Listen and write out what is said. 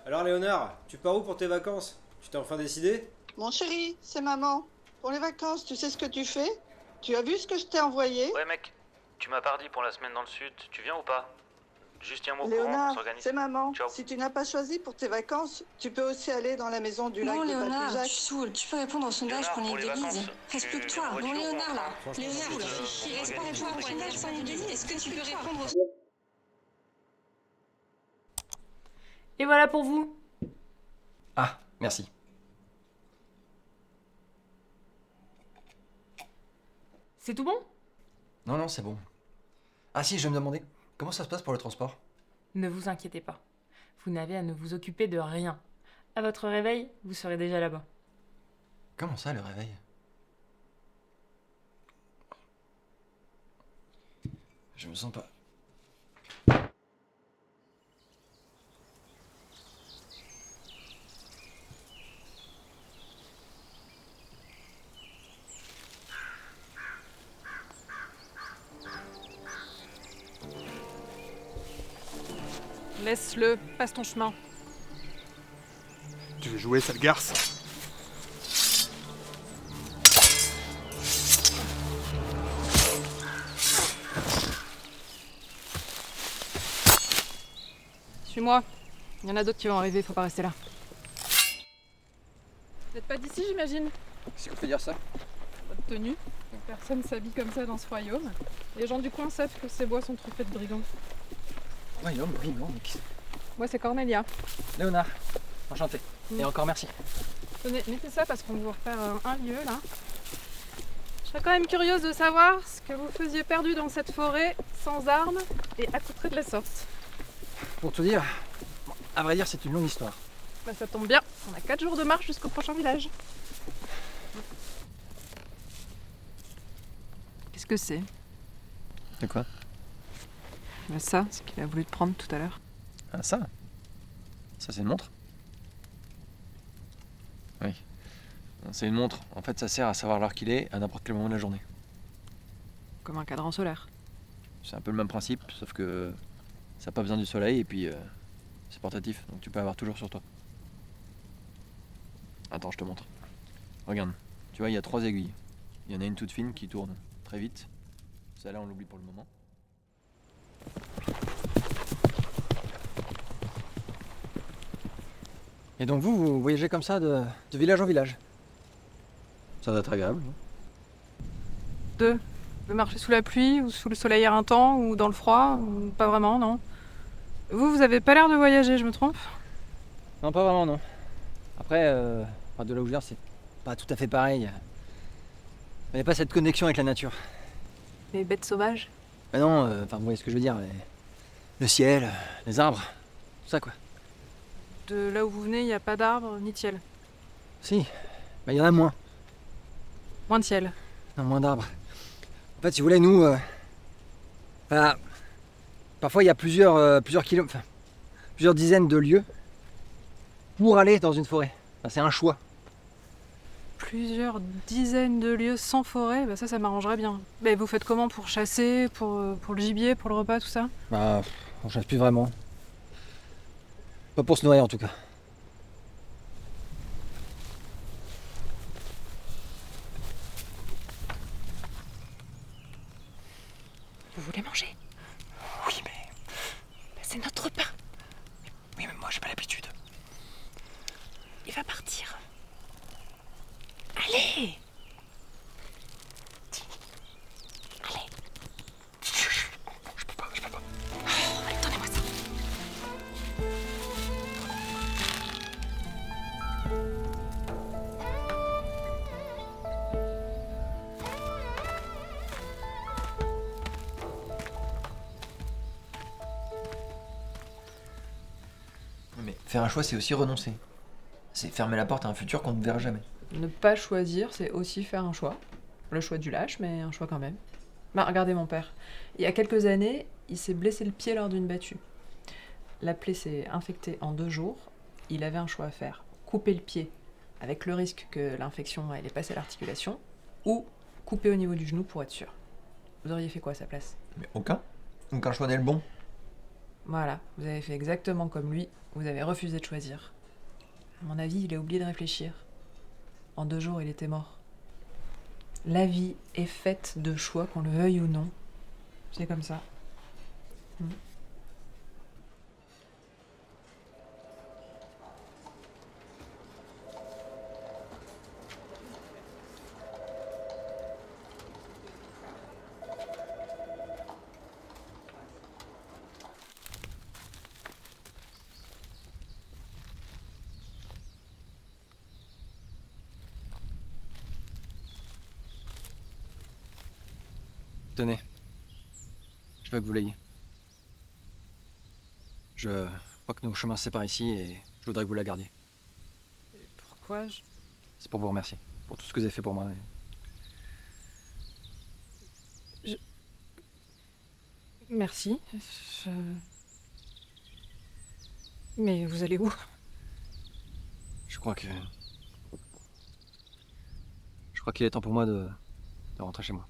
Alors Léonard, tu pars où pour tes vacances? Tu t'es enfin décidé? Mon chéri, c'est maman. Pour les vacances, tu sais ce que tu fais? Tu as vu ce que je t'ai envoyé? Ouais mec, tu m'as pas dit pour la semaine dans le sud, tu viens ou pas? Juste tiens-moi au courant, on Léonard, s'organise. c'est maman. Ciao. Si tu n'as pas choisi pour tes vacances, tu peux aussi aller dans la maison du lac Bon, de Léonard, tu Papizac. saoules. Tu peux répondre au sondage Léonard, pour pour l'île les d'Élise. vacances, Reste plus que tu toi. viens en Bon, voiture ou en Léonard, là. train? Léonard, Écoute, il fait chier. Reste pas avec toi pour l'île sur l'île d'Élise. Est-ce que tu peux répondre au... Et voilà pour vous. Ah, merci. C'est tout bon? Non, non, c'est bon. Ah si, je me demandais, comment ça se passe pour le transport? Ne vous inquiétez pas. Vous n'avez à ne vous occuper de rien. À votre réveil, vous serez déjà là-bas. Comment ça, le réveil? Je me sens pas... Laisse-le, passe ton chemin. Tu veux jouer, sale garce? Suis-moi. Il y en a d'autres qui vont arriver, faut pas rester là. Vous n'êtes pas d'ici, j'imagine? Qu'est-ce qu'on peut dire ça? Votre tenue. Personne s'habille comme ça dans ce royaume. Les gens du coin savent que ces bois sont truffés de brigands. Ouais, non, mais qui... Moi, c'est Cornelia. Léonard, enchanté. Et encore merci. Tenez, mettez ça parce qu'on va vous refaire un lieu, là. Je serais quand même curieuse de savoir ce que vous faisiez perdu dans cette forêt, sans armes et accoutré de la sorte. Pour tout dire, bon, à vrai dire, c'est une longue histoire. Bah, ça tombe bien, on a 4 jours de marche jusqu'au prochain village. Qu'est-ce que c'est? De quoi? Bah, ça, ce qu'il a voulu te prendre tout à l'heure. Ah, ça? Ça, c'est une montre? Oui. C'est une montre. En fait, ça sert à savoir l'heure qu'il est à n'importe quel moment de la journée. Comme un cadran solaire. C'est un peu le même principe, sauf que ça n'a pas besoin du soleil et puis c'est portatif, donc tu peux avoir toujours sur toi. Attends, je te montre. Regarde, tu vois, il y a 3 aiguilles. Il y en a une toute fine qui tourne très vite. Celle-là, on l'oublie pour le moment. Et donc vous voyagez comme ça de village en village? Ça doit être agréable, non? De marcher sous la pluie, ou sous le soleil éreintant, ou dans le froid, ou pas vraiment, non? Vous avez pas l'air de voyager, je me trompe? Non, pas vraiment, non. Après, de là où je viens, c'est pas tout à fait pareil. Il n'y a pas cette connexion avec la nature. Les bêtes sauvages? Mais non, vous voyez ce que je veux dire. Le ciel, les arbres, tout ça quoi. De là où vous venez, il n'y a pas d'arbres ni de ciel. Si, il y en a moins. Moins de ciel. Non, moins d'arbres. En fait, si vous voulez, nous... parfois, il y a plusieurs kilomètres... Enfin, plusieurs dizaines de lieues pour aller dans une forêt. C'est un choix. Plusieurs dizaines de lieues sans forêt, bah ça m'arrangerait bien. Mais vous faites comment pour chasser, pour le gibier, pour le repas, tout ça? On chasse plus vraiment. Pas pour se nourrir en tout cas. Vous voulez manger? Oui, mais... Bah, c'est notre repas. Oui, mais moi, j'ai pas l'habitude. Il va partir. Allez! Allez! Je peux pas. Oh, allez, donnez-moi ça. Mais faire un choix, c'est aussi renoncer. C'est fermer la porte à un futur qu'on ne verra jamais. Ne pas choisir, c'est aussi faire un choix. Le choix du lâche, mais un choix quand même. Bah, regardez mon père. Il y a quelques années, il s'est blessé le pied lors d'une battue. La plaie s'est infectée en 2 jours. Il avait un choix à faire. Couper le pied, avec le risque que l'infection allait passer à l'articulation, ou couper au niveau du genou pour être sûr. Vous auriez fait quoi à sa place? Mais aucun choix n'est le bon. Voilà, vous avez fait exactement comme lui, vous avez refusé de choisir. À mon avis, il a oublié de réfléchir. En 2 jours, il était mort. La vie est faite de choix, qu'on le veuille ou non. C'est comme ça. Tenez. Je veux que vous l'ayez. Je crois que nos chemins se séparent ici et je voudrais que vous la gardiez. Pourquoi C'est pour vous remercier. Pour tout ce que vous avez fait pour moi. Merci. Mais vous allez où? Je crois que... Je crois qu'il est temps pour moi de rentrer chez moi.